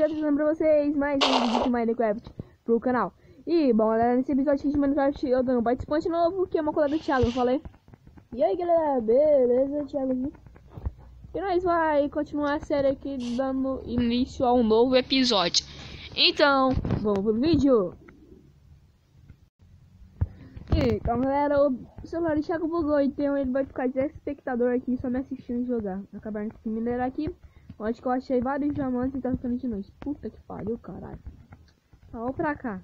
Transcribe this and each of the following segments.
beleza? Lembrando pra vocês mais um vídeo de Minecraft pro canal. E, bom, galera, nesse episódio de Minecraft eu tenho um participante novo, que é uma colega do Thiago, eu falei. E aí, galera, beleza? Thiago aqui. E nós vai continuar a série aqui, dando início a um novo episódio. Então, vamos pro vídeo. Então, galera, o celular do Thiago bugou, então ele vai ficar de espectador aqui, só me assistindo jogar. Acabaram de minerar aqui. Acho que eu achei vários diamantes e tá ficando de noite. Puta que pariu, caralho. Tá, vou pra cá.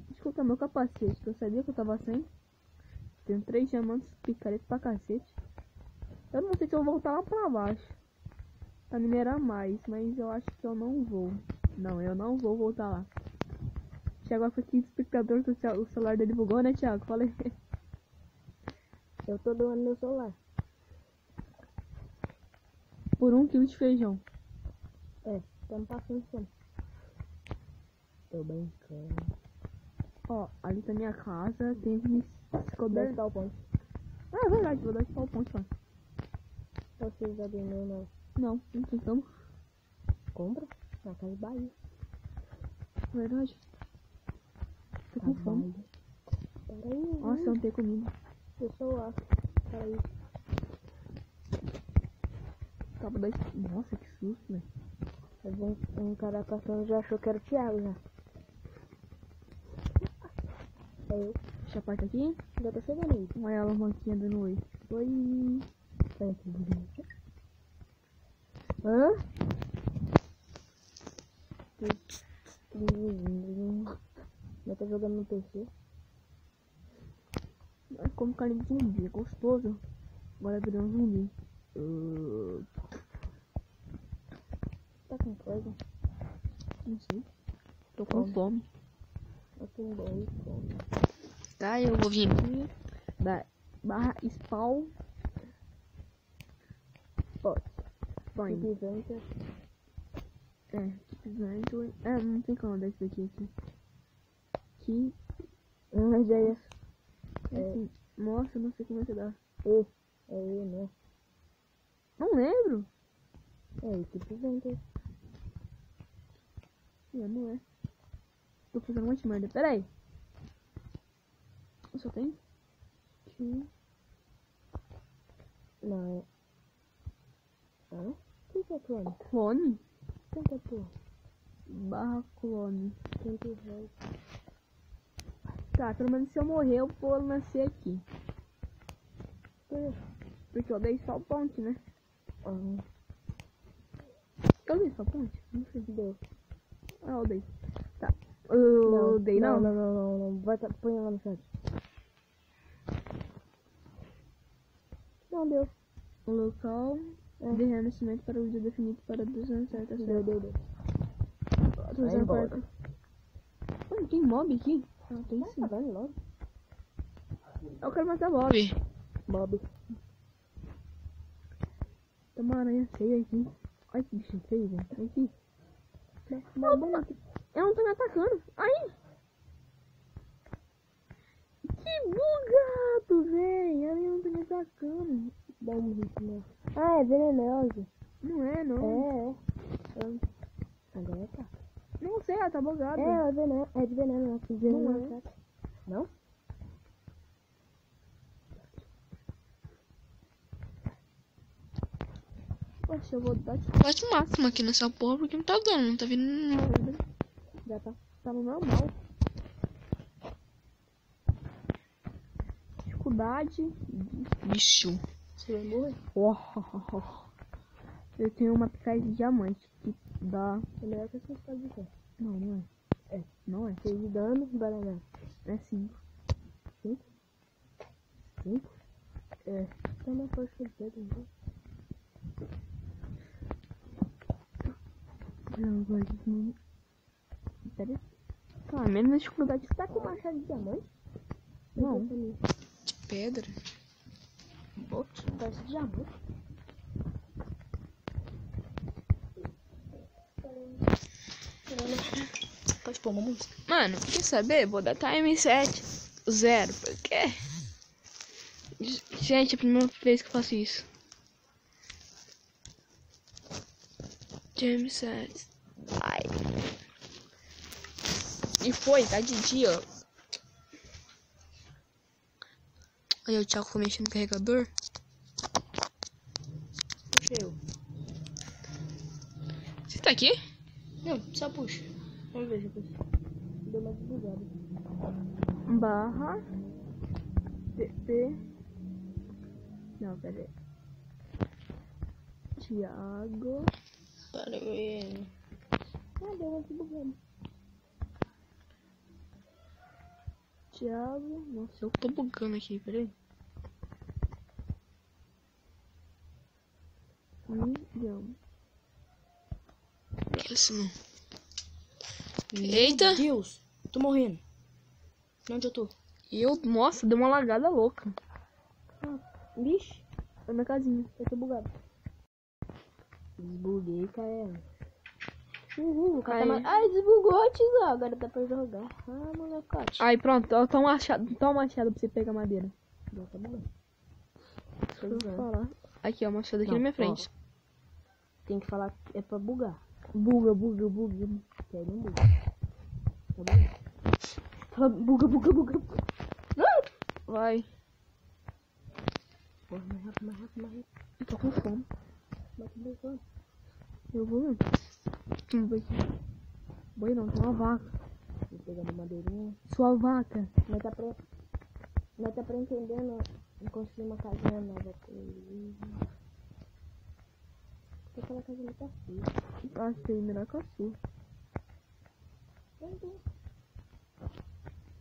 Deixa eu colocar meu capacete, que eu sabia que eu tava sem. Tenho 3 diamantes, picareta pra cacete. Eu não sei se eu vou voltar lá pra baixo pra minerar mais, mas eu acho que eu não vou. Não, eu não vou voltar lá. Thiago foi aqui, espectador, que o celular dele bugou, né, Thiago? Falei. Eu tô doando meu celular. Por 1 quilo de feijão. É, tá me passando fome. Tô brincando. Ó, ali tá minha casa, tem que me esconder. Dá o ponto. Ah, é verdade, vou dar esse pau ponto, mano. Você já deu meu não? Não tem como. Compra? Na Casa Bahia. Verdade. Tô com fome. Peraí. Nossa, eu não tenho comida. Meu celular. Peraí. Tava da... Nossa, que susto, velho. Um cara passando já achou que era o Thiago já. É eu. Deixa a parte aqui. Já tô chegando aí. Olha a alavanquinha dando oi. Oi. Hã? Eu tô jogando no PC. Mas como carne de zumbi, é gostoso. Agora virou um zumbi. Tá com coisa? Não sei. Tô com fome. Eu tenho bem fome. Tá, eu vou vir aqui. Barra spawn. Point. Não tem como dar isso daqui aqui. Aqui. Já ia. Assim. Nossa, não sei como é que dá. Né? Não lembro. Equipamento. Não é. Tô fazendo um monte de merda. Pera aí. Eu só tenho? Aqui. Não, Hã? O que é clone? Clone? O que é clone? Barra clone. Quem que vai? Tá, pelo menos se eu morrer eu vou nascer aqui. Porque eu dei só o ponte, né? Eu dei só o ponte? Não sei se deu. Ah, eu dei. Tá. Eu dei não? Não. Vai põe lá no chat. Não deu. O local de renascimento para o dia definido para 200 certas. Deu. 240. Mano, tem mob aqui? Ah, tem sim. Vai logo. Eu quero matar Bob. Bob. Tem uma aranha feia aqui. Olha que bicho feio, velho. Vem aqui. Ela não tá me atacando. Ai! Que bugado, velho. Ela não tá me atacando. Dá um hit, né? Ah, é venenoso. Não é, não. Agora tá. Não sei, ela tá bugada. É veneno. É de veneno. Não é. Não? Poxa, eu vou dar de máximo aqui nessa porra porque não tá dando, não tá vindo nada. Já tá. Tá no normal. Dificuldade. Bicho. Você vai morrer. Eu tenho uma picada de diamante que dá. É melhor que essa história de pé. Não é. Não é. 6 de dano, banana. É 5. 5? É. Tá na força de dedo, então. Pera aí. Tá, menos dificuldade. Você tá com machado de diamante? Não. De pedra. Parece diamante. Pode pôr uma música. Mano, quer saber? Vou dar time 7 0. Porque... Gente, é a primeira vez que eu faço isso. Time 7. Ai. E foi, tá de dia. Aí o Thiago foi mexendo no carregador. Puxa eu. Você tá aqui? Não, só puxa. Vamos ver se eu puxo. Deu uma desbugada. Barra TP. Não, pera aí. Thiago. Para ver. Ah, deu uma desbugada. Thiago. Nossa, eu tô bugando aqui, peraí. Milhão. Próximo. Eita! Meu Deus, tô morrendo. Onde eu tô? Nossa, deu uma lagada louca. Vixe, Foi na casinha. eu tô bugado. Desbuguei, cara. Uhul, o cara tá Aí. Ai, desbugou, tio. Agora dá pra jogar. Ah, molecote. Aí, pronto. Ó, toma um machado pra você pegar madeira. Já tá bom. Deixa eu falar. Aqui, ó, machado aqui na minha frente. Tem que falar que é pra bugar. Buga. Que aí não buga. Tá bom? Fala buga. Vai. Porra, mais rápido. Eu tô com fome. Bate bem fome. Eu vou. Vamos ver aqui. Boi não, tem uma vaca. Vou pegar uma madeirinha. Sua vaca. Nós tá pretendendo construir uma casinha nova com ele. Porque aquela casa ali tá feia. Achei melhor que a sua.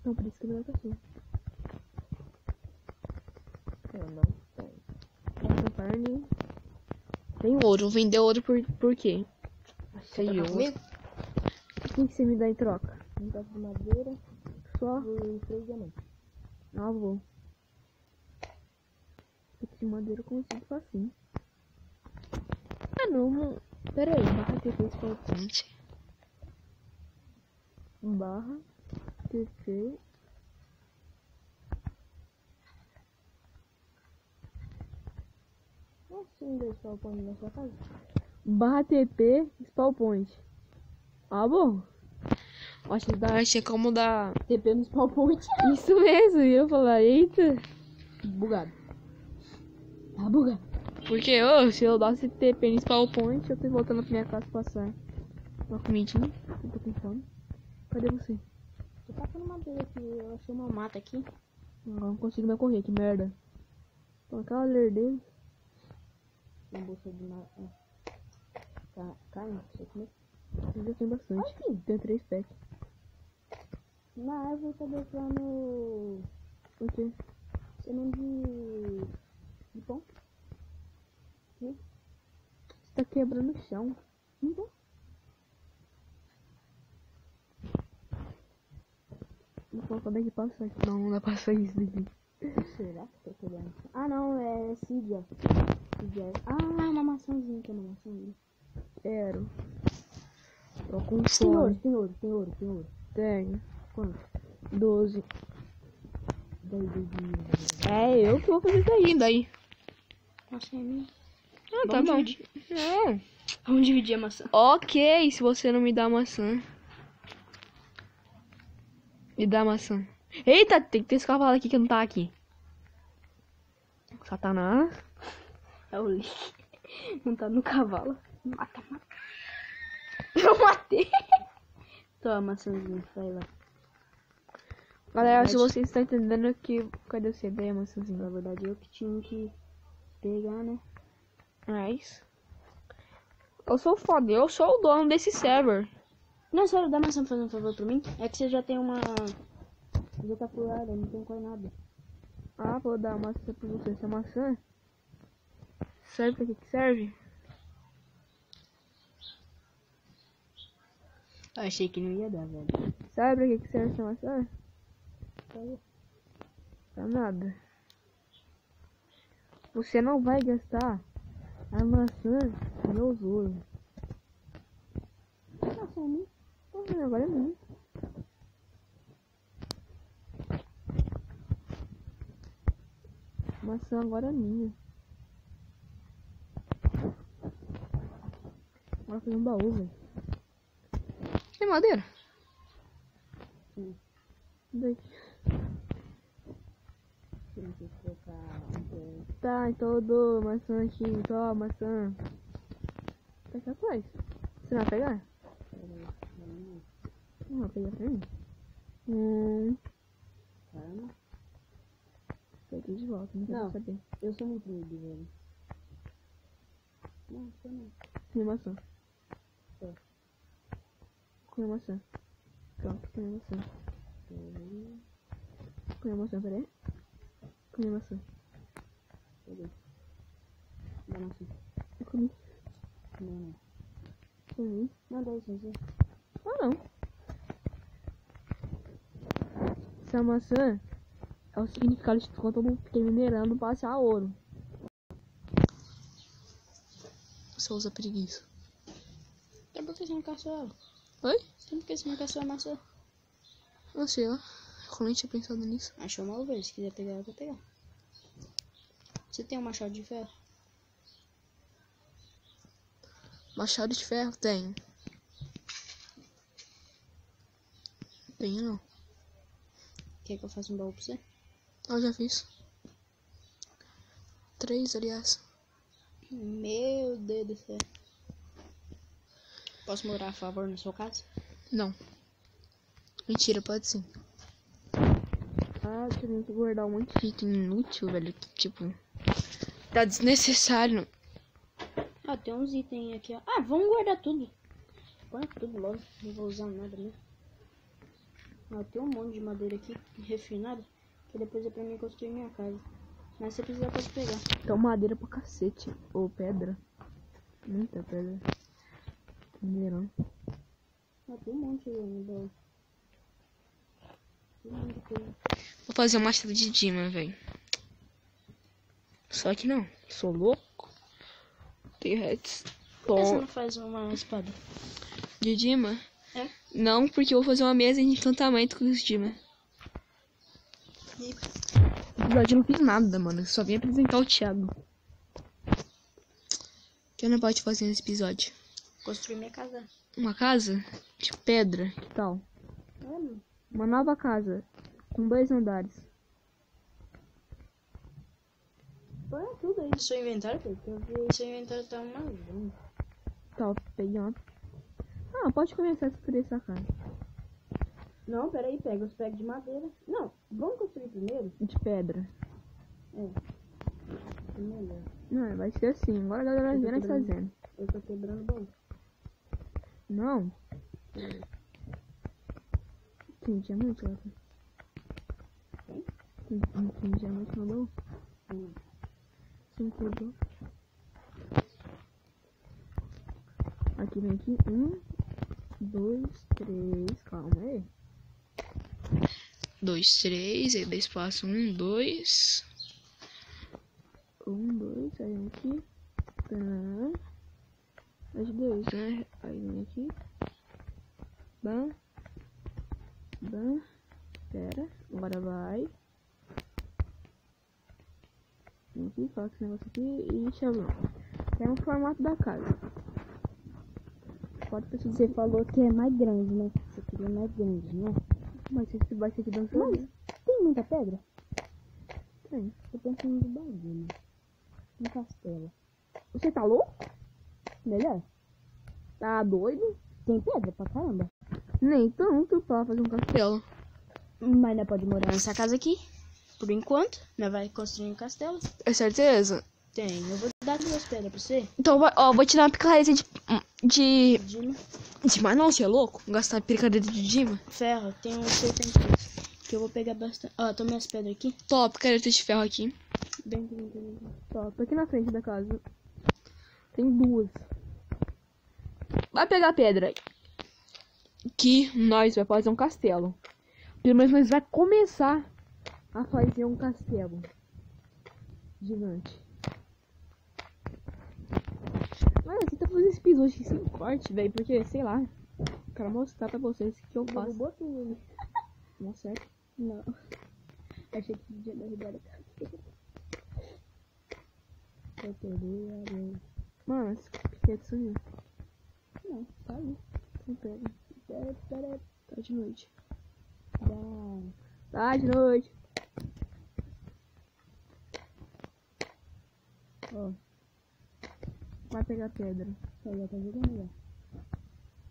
Não, por isso que é melhor que a sua. Eu não tenho. Essa carne. Tem ouro. Vender ouro por quê? Achei Quer trocar ouro. comigo? O que você me dá em troca? Um pedaço de madeira Só? e 3 diamantes. Ah, vou. Esse de madeira eu consigo facinho. Ah, não. Pera aí. Barra TP importante. Barra TP. Assim, dois falcões na sua casa. Barra TP spawn point. Ah, bom. Achei como dar TP no spawn point. isso mesmo. E eu falar, eita. Bugado. Tá bugado. Porque, se eu desse TP no spawn point, eu tô voltando pra minha casa passar uma comidinha. Eu tô com fome. Cadê você? Tô passando madeira aqui. Eu achei uma mata aqui. Não consigo mais correr, que merda. Tô naquela ler dele. Uma bolsa de carne. Você comer? Eu já tenho bastante. Aqui. Tenho 3 packs. Na árvore tá deixando O quê? semente de pão. Você tá quebrando o chão. Então. Vou colocar daqui passar aqui. Não dá pra passar isso daqui. Será que tá quebrando? Ah, não, é Cidia. Ah, uma maçãzinha, que é uma maçãzinha. Quero. Tô com Tem ouro, fome. tem ouro. Tenho. Quanto? 12. Daí. É, eu que vou fazer isso daí. Nossa, é minha. Ah, tá bom. Não. Vamos dividir a maçã. Ok, se você não me dá maçã. Me dá maçã. Eita, tem que ter esse cavalo aqui que não tá aqui. Satanás. É o lixo. Não tá no cavalo. Mata. Eu matei. Toma a maçãzinha, vai lá. Galera, se vocês estão entendendo que... Cadê você? Daí a maçãzinha. Na verdade, eu que tinha que pegar, né? Mas... Eu sou foda, eu sou o dono desse server. Não, sério, dá maçã pra fazer um favor pra mim. É que você já tem uma... Já tá furada, não tem quase nada. Ah, vou dar maçã pra você. Essa maçã... Serve pra que serve? Eu achei que não ia dar, velho. Sabe pra que serve essa maçã? Pra nada. Você não vai gastar a maçã no meu ouro. Nossa, é minha. Agora é minha. Maçã agora é minha. Agora fazer um baú, velho. Tem madeira? Daqui. Se não quis colocar um Tá, então eu dou maçã aqui. Toma, maçã. Tá aqui atrás. Você não vai pegar? Não vai pegar pra mim? Calma. Peguei de volta, não quero saber. Eu sou muito rude, velho. Não, você não. Comi maçã. Tá. Comi maçã. Pronto, comi maçã. Comi maçã, peraí. Comi maçã. Cadê? Dá maçã. Eu comi. Não. Comi. Não, dá licença. Ah, não. Essa maçã é o significado de quando eu fiquei minerando pra achar ouro. Você usa preguiça. Então por que você não caçou ela? Oi? Então por que você não caçou a maçã? Não sei lá. Eu nem tinha pensado nisso. Achou mal ver, se quiser pegar ela, vou pegar. Você tem um machado de ferro? Machado de ferro? Tenho. Tenho não. Quer que eu faça um baú pra você? Eu já fiz. 3, aliás. Meu Deus do céu. Posso morar a favor na sua casa? Não. Mentira, pode sim. Ah, eu tenho que guardar um monte de item inútil, velho. Que, tipo, tá desnecessário. Ah, tem uns itens aqui, ó. Ah, vamos guardar tudo. Guarda tudo logo. Não vou usar nada mesmo. Ah, tem um monte de madeira aqui, refinada, que depois é pra mim construir minha casa. Mas se precisar, pode pegar. Então madeira pra cacete. Ou pedra. Muita pedra. Mineirão. Ah, tem um monte aí no baú. Tem um monte de coisa. Vou fazer um machado de Dima, velho. Só que não. Sou louco. Tem redes. Por que você não faz uma espada? De Dima? É? Não, porque eu vou fazer uma mesa de encantamento com os Dima. Na verdade, eu não fiz nada, mano. Eu só vim apresentar o Thiago. O que eu não pode fazer nesse episódio? Construir minha casa. Uma casa de pedra, que tal? Uma nova casa com 2 andares. Põe tudo aí no seu inventário, porque eu vi seu inventário tá uma zona. Tá, peguei uma. Ah, pode começar a construir essa casa. Não, peraí, pega os pegos de madeira. Não, vamos construir primeiro? De pedra. É melhor. Não, vai ser assim. Agora a galera vê nós fazendo. Eu tô quebrando o baú. Não. Quem tinha muito, Lata? Quem tinha muito no baú? Sim, tudo. Aqui vem aqui. 1, 2, 3. Calma aí. 2, 3. Aí dá espaço. 1, 2. 1, 2. Aí vem aqui. Tá. Mais 2, né? Aí vem aqui. Bam. Bam. Pera. Agora vai. Vem aqui, coloca esse negócio aqui e chavão. É o formato da casa. Pode precisar. Você falou que é mais grande, né? Você queria mais grande, né? Mas esse vai ser aqui dançando. Tem muita pedra? Tem. Tô pensando no bagulho. Um castelo. Você tá louco? Melhor? Tá doido? Tem pedra pra caramba. Nem tanto pra fazer um castelo. Mas nós pode morar nessa casa aqui. Por enquanto, nós vai construir um castelo. É certeza? Tem, eu vou dar 2 pedras pra você. Então, ó, vou te dar uma picareta de... Dima. Mas não, você é louco? Gastar picareta de Dima? Ferro, tem uns 72. Que eu vou pegar bastante. Ó, tô minhas pedras aqui. Top, picareta de ferro aqui. Bem. Top, aqui na frente da casa. Tem 2. Vai pegar a pedra. Que nós vai fazer um castelo. Pelo menos nós vai começar a fazer um castelo gigante. Mano, você tá fazendo esse episódio sem corte, velho. Porque, sei lá, quero mostrar pra vocês o que eu faço. Não certo? Não. Achei que podia derrubar a casa. Eu perdi a minha. Mano, esse piquete sumiu. Não, tá aí. Não pega. Pera. Tá de noite. Tá de noite. Ó. Vai pegar pedra. Já tá jogando já.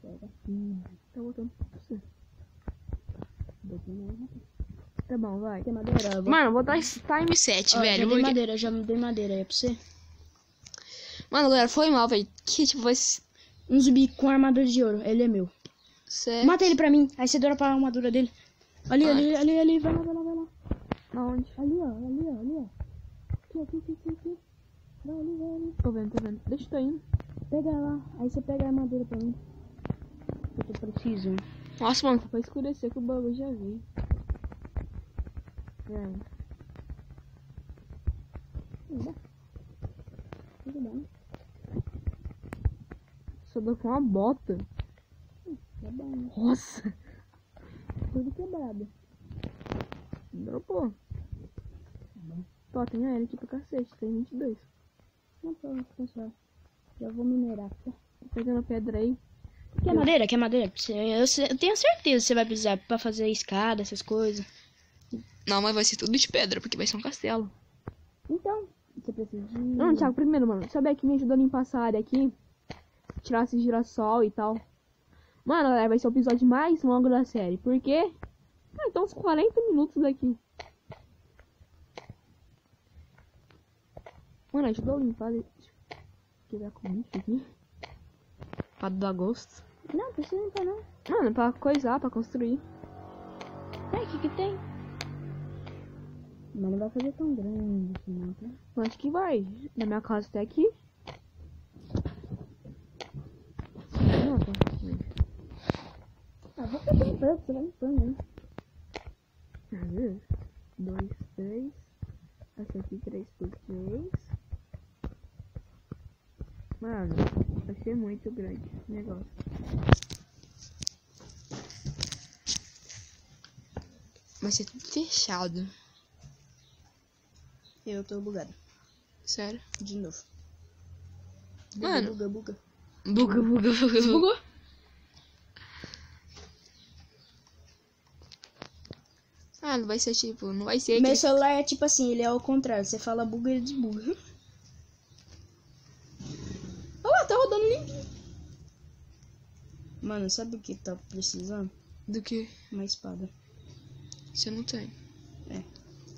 Pega. Tá voltando pra você. Botei mais rápido. Tá bom, vai. Tem madeira? Mano, vou dar esse time 7, Ó, velho. já dei porque- madeira, já dei madeira aí pra você. Mano, galera, foi mal, velho. Que tipo, esse... Um zumbi com armadura de ouro, ele é meu. Certo. Mata ele pra mim, aí você dora pra armadura dele. Ali, Ai. ali, vai lá. Aonde? Ali, ó. Aqui. Vai ali. Tô vendo. Deixa eu tô indo. Pega lá, aí você pega a armadura pra mim. Eu tô precisando. Nossa, mano, vai escurecer que o bagulho já veio. É. Tudo bem. Só dou com uma bota. Tá bom, né? Nossa. Tudo quebrado. Dropou. Ó, tem aéreo aqui pra cacete. Tem 22. Não, pronto, pessoal. Já vou minerar, tá? Tô pegando pedra aí. Quer madeira? Eu tenho certeza que você vai precisar pra fazer escada, essas coisas. Não, mas vai ser tudo de pedra, porque vai ser um castelo. Então, você precisa de... Não, Thiago, primeiro, mano. Sabe aqui me ajuda a limpar essa área aqui? Tirar esse girassol e tal. Mano, galera, vai ser o episódio mais longo da série. Por quê? Ah, então uns 40 minutos daqui. Mano, ajuda a limpar. Deixa eu tirar com o bicho aqui. Pra do agosto. Não, precisa limpar não. Mano, pra coisar, pra construir. O que tem? Mas não vai fazer tão grande assim, não, tá? Eu acho que vai. Da minha casa até aqui. Não, tá. Ah, vou fazer um pouco, você vai limpando, né? 1, 2, 3. Essa aqui 3 por 3. Mano, vai ser muito grande esse negócio. Vai ser tudo fechado. Eu tô bugado. Sério? De novo. Mano. Buga. Buga. Bugou? Ah, não vai ser tipo, não vai ser Meu que... celular é tipo assim, ele é ao contrário. Você fala buga, ele desbuga. Olha lá, tá rodando limpinho. Mano, sabe o que tá precisando? Do que? Uma espada. Você não tem. É.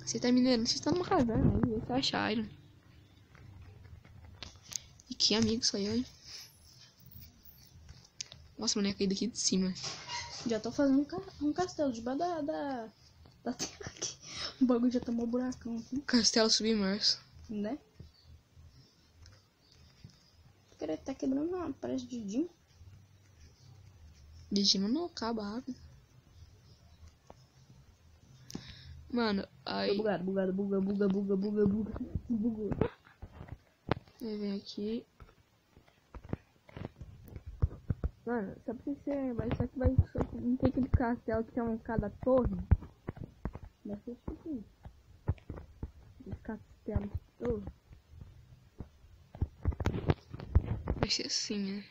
Você tá minerando, você tá numa caverna aí, você acha iron. E que amigo saiu, hein? Nossa, mano, ia cair daqui de cima. Já tô fazendo um castelo debaixo da terra aqui. O bagulho já tomou buracão aqui, Castelo submerso. né? Cara, tá quebrando uma parede de Jim. De cima não acaba rápido. Mano, Tô aí... bugado, buga. Bugou. Aí vem aqui. Mano, sabe se você vai... Só que vai... Não tem aquele castelo que tem um cada torre? Vai ser tipo isso. Esse castelo de torre. Vai ser assim, né?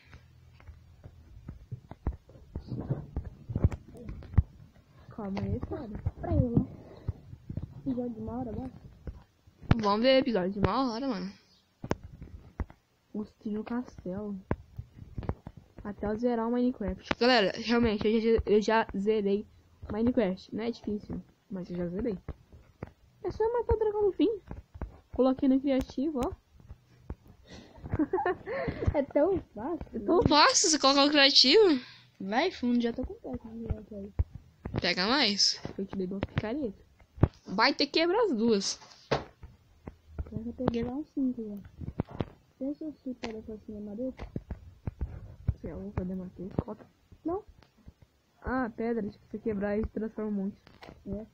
Calma aí, cara. Pra ele, né? Episódio de 1 hora agora. Vamos ver episódio de 1 hora, mano. Gostei no castelo. Até eu zerar o Minecraft. Galera, realmente, eu já zerei Minecraft. Não é difícil, mas eu já zerei. É só matar o dragão no fim. Coloquei no criativo, ó. É tão fácil. É tão fácil você colocar no criativo. Vai fundo, já tô com perto. Pega mais. Eu te dei 2 picaretas. Vai ter que quebrar as duas. Eu já peguei lá uns 5 já. Pensa se pega com assim a madeira. Se eu vou fazer uma cota. Não. Ah, pedra. Se você quebrar e transforma um monte. É.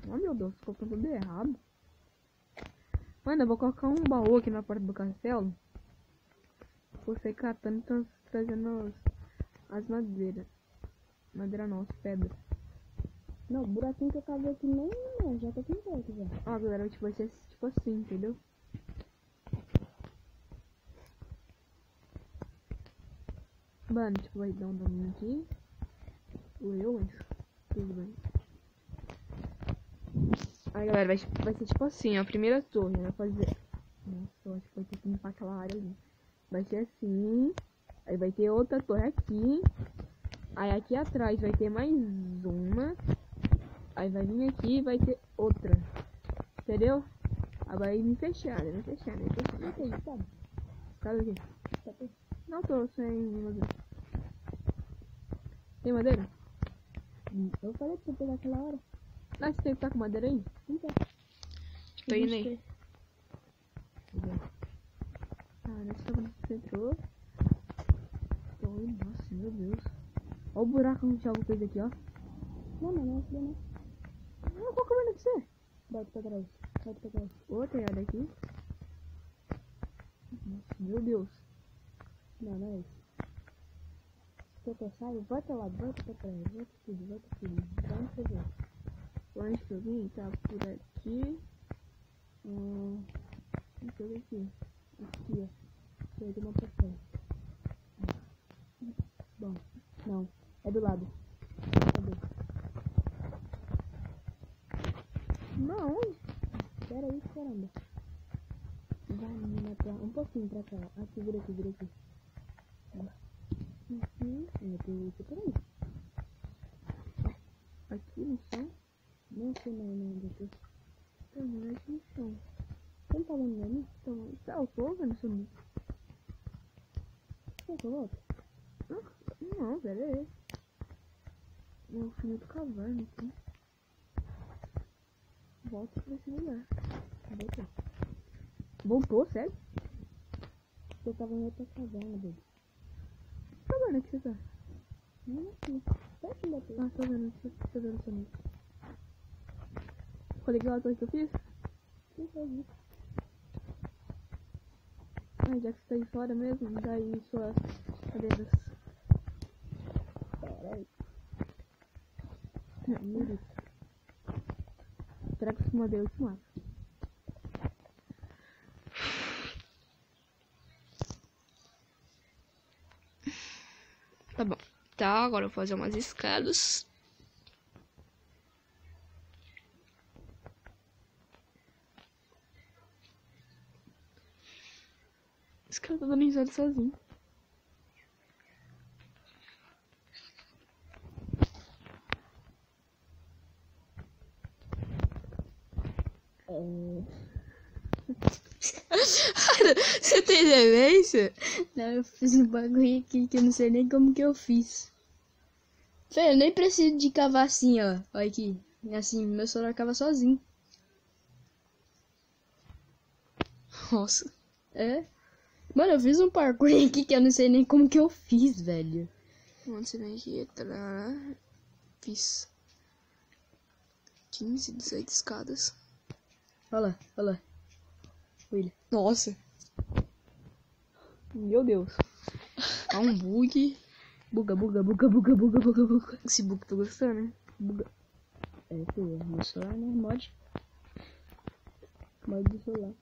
Oh meu Deus, ficou tudo errado. Mano, eu vou colocar um baú aqui na porta do castelo. Vou sair catando e trazendo as madeiras. Madeira não, as pedras. Não, o buraquinho que eu cavei aqui nem não, já tô com perto já. Ó, galera, tipo, vai ser tipo assim, entendeu? Mano, tipo, vai dar um domínio aqui. Eu acho. Tudo bem. Aí, galera, vai ser tipo assim, ó. A primeira torre, vai fazer... Nossa, eu acho que vai ter que limpar aquela área ali. Vai ser assim. Aí vai ter outra torre aqui. Aí aqui atrás vai ter mais uma. Aí vai vir aqui e vai ter outra. Entendeu? Aí vai me fechar, me fechar. Sabe? Sabe o quê? Não tô sem madeira. Tem madeira? Eu falei pra você pegar aquela hora. Ah, você tem que estar com madeira aí? Não tem. Tô indo aí. Ah, nessa você entrou. Nossa, meu Deus. Olha o buraco onde joga coisa aqui, ó. Não, não, não. Não, qual câmera que você é? Bota pra trás. Bota pra trás. Outra olhada aqui. Nossa, meu Deus. Não, não é isso. Se eu sai, volta lá, volta pra trás. Volta tudo. Vai onde você vê. Onde que eu vim? Tá por aqui. Deixa eu ver aqui. Aqui, ó. Você vai tomar pra trás. Bom, não. É do lado. Cadê? Não. Pera aí, caramba. Vai, menina, um pouquinho pra cá. Aqui, vira aqui. Eu tenho isso por aí. Aqui no chão? Não sei não, depois. Não, aqui no chão. Você não tá vendo ali? Então, tá, eu tô vendo isso ali. Quer que eu volto? Não, pera aí. Eu fui outro caverna aqui. Volta pra esse lugar. Voltou, sério? Eu tava em outra caverna, bebê. Que caverna que você tá? Não, aqui. Perto da torre. Ah, tô vendo isso ali. Falei que aquela torre que eu fiz? Não faz isso. Ah, já que você tá aí fora mesmo, dá aí suas cadeiras. Pera aí. Será que esse modelo te mata? Tá bom. Tá, agora eu vou fazer umas escadas. Esse cara tá dando risada sozinho. Você tem demência? Não, eu fiz um bagulho aqui que eu não sei nem como que eu fiz. Fê, eu nem preciso de cavar assim, ó. Olha aqui. Assim, meu celular cava sozinho. Nossa. É? Mano, eu fiz um parkour aqui que eu não sei nem como que eu fiz, velho. Onde você vem aqui? Fiz 15, 18 escadas. Olha lá. William. Nossa. Meu Deus. Há um bug. Buga. Esse bug tô gostando, né? Buga. É, meu celular, né? Mod do celular.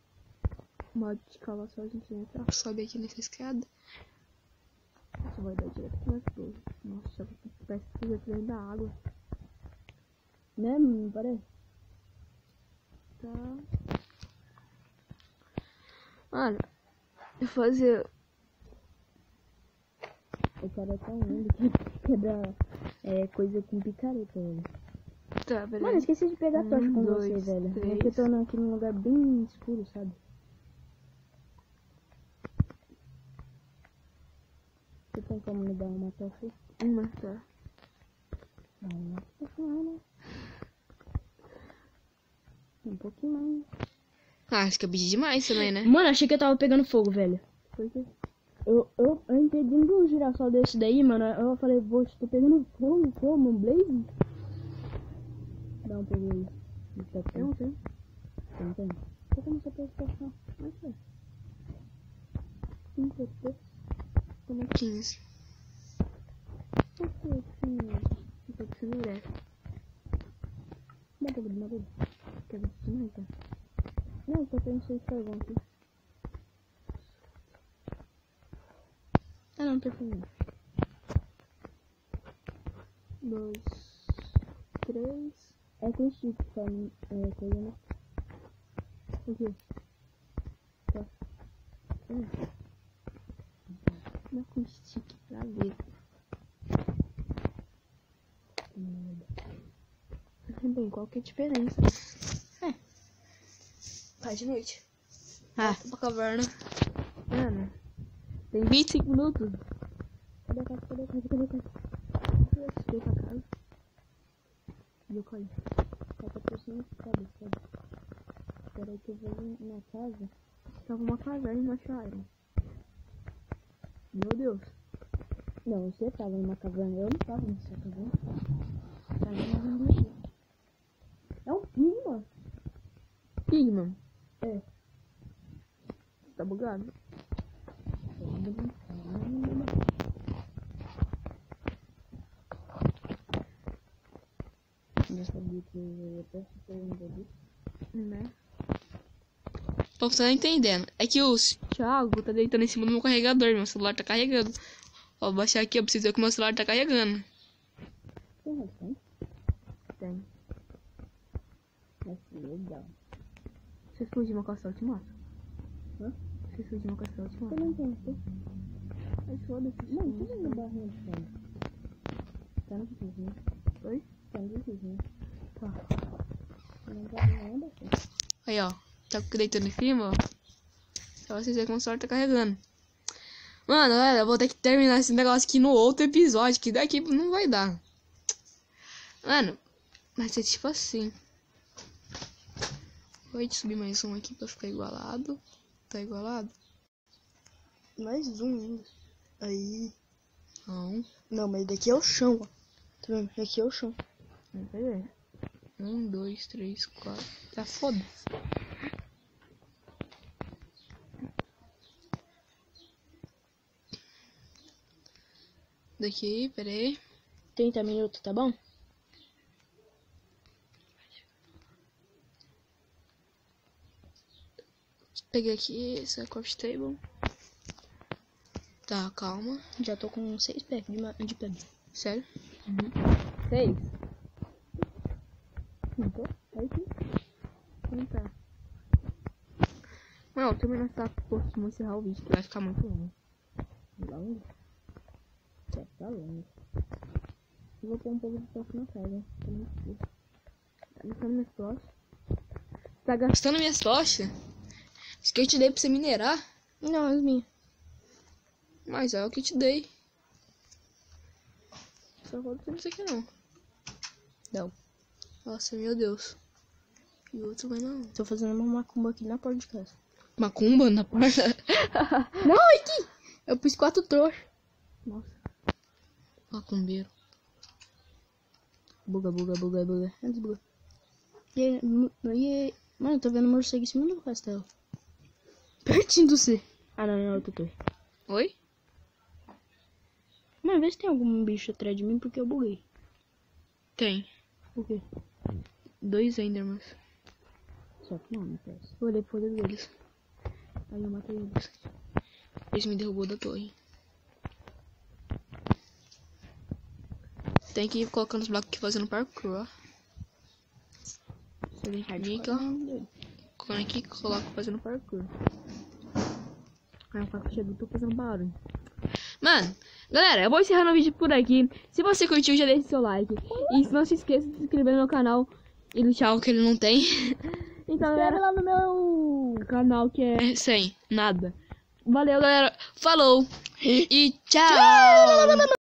Mod de cavar só a gente entra. Sobe aqui nessa escada. Isso vai dar direto pra torre. Nossa, parece que já dentro da água. Né? Não parece? Tá. Mano, eu fazer. O cara tá indo quebrar coisa com picareta, velho. Tá, beleza. Mano, eu esqueci de pegar a tocha com você, 2, velho. 3. Porque eu tô aqui num lugar bem escuro, sabe? Você tem como me dar uma tocha? Uma, tá. Não, né? Um pouquinho mais. Ah, acho que eu pedi demais também, né? Mano, achei que eu tava pegando fogo, velho. Por quê? Eu entrei dentro de um girassol desse daí, mano. Eu falei, tô pegando fogo, como? Um blaze? Dá um peguei aí. Eu não sei. Tem. Você começou a pescar. Mas é. 5, 3. Como 15. Por que assim? Fica que você não merece. Dá um pouco de madeira? Quer ver isso demais, tá? Não, só tem 6 carvão aqui. Ah, não, tem problema. 2, 3. É com stick, só coisa, né? O quê? Tá. Não é com stick pra ver. Bem, qual que é a diferença? Faz de noite. Volta Pra caverna. Mano, tem 25 minutos. Cadê a casa? Cadê a casa? Cadê a casa? Eu cheguei pra casa. E eu caí. Tá por cima, sabe? Espera aí que eu vou na casa. Tava uma caverna e não acharam. Meu Deus. Não, você tava numa caverna. Eu não tava nessa caverna. Caverna aqui. É um pigma. Pigman. É. Tá bugado. Já sabia que eu ia participar ali. Né? Pra você não entendendo. É que o Thiago tá deitando em cima do meu carregador. Meu celular tá carregando. Ó, vou baixar aqui, eu preciso ver que o meu celular tá carregando. Tem razão. Tem. Mas que legal. Se eu explodir uma castelo, eu te mato. Hã? Se eu explodir uma castelo, eu te Eu mato. não entendo. Mas foda-se. Não, tudo na barrinha de fome. Tá no difícil, né? Oi? Tá no difícil, né? Tá. Não tá nada assim. aí, ó. Tá deitando em cima, ó. Pra vocês verem como o celular tá carregando. Mano, galera, eu vou ter que terminar esse negócio aqui no outro episódio, que daqui não vai dar. Mano, vai ser tipo assim. Vou subir mais um aqui pra ficar igualado. Tá igualado? Mais um ainda. Aí. Não. Não, mas daqui é o chão, ó. Tá vendo? Aqui é o chão. Não sei ver. 1, 2, 3, 4. Tá foda-se. Daqui, pera aí. 30 minutos, tá bom? Peguei aqui essa craft table. Tá, calma. Já tô com 6 packs de pedra. Sério? 6. Não tô? Aí sim. Não tá. Não, eu terminar essa porra de encerrar o vídeo, que vai ficar muito longo. Longo? Já tá longo. Eu vou pôr um pouco de toque na casa. Tá muito frio. Tá gastando minhas tochas. Tá gastando minhas tochas? Isso que eu te dei pra você minerar. Não, as minhas. Mas é o que eu te dei. Só vou ter isso aqui não. Não. Nossa, meu Deus. E o outro vai não. Tô fazendo uma macumba aqui na porta de casa. Macumba na porta. Não, aqui! Eu pus 4 trouxas. Nossa. Macumbeiro. Buga. Antes buga. E aí, mano, eu tô vendo um morcego em cima do castelo. Pertinho do C. Ah, não, eu tô. Oi? Mano, vê se tem algum bicho atrás de mim, porque eu buguei. Tem. O quê? 2 Endermans. Só que não parece. Eu olhei pro olho deles. Aí eu matei eles. Eles me derrubou da torre. Tem que ir colocando os blocos aqui fazendo parkour, ó. Você vem aqui, ó. Colocando aqui, coloca fazendo parkour. Aí eu faço chego, tô fazendo barulho. Mano, Galera, eu vou encerrando o vídeo por aqui. Se você curtiu, já deixa seu like. E não se esqueça de se inscrever no meu canal. e do tchau que ele não tem. Então, Inscreve galera, lá no meu canal que é... É sem nada. Valeu, galera. Falou e tchau.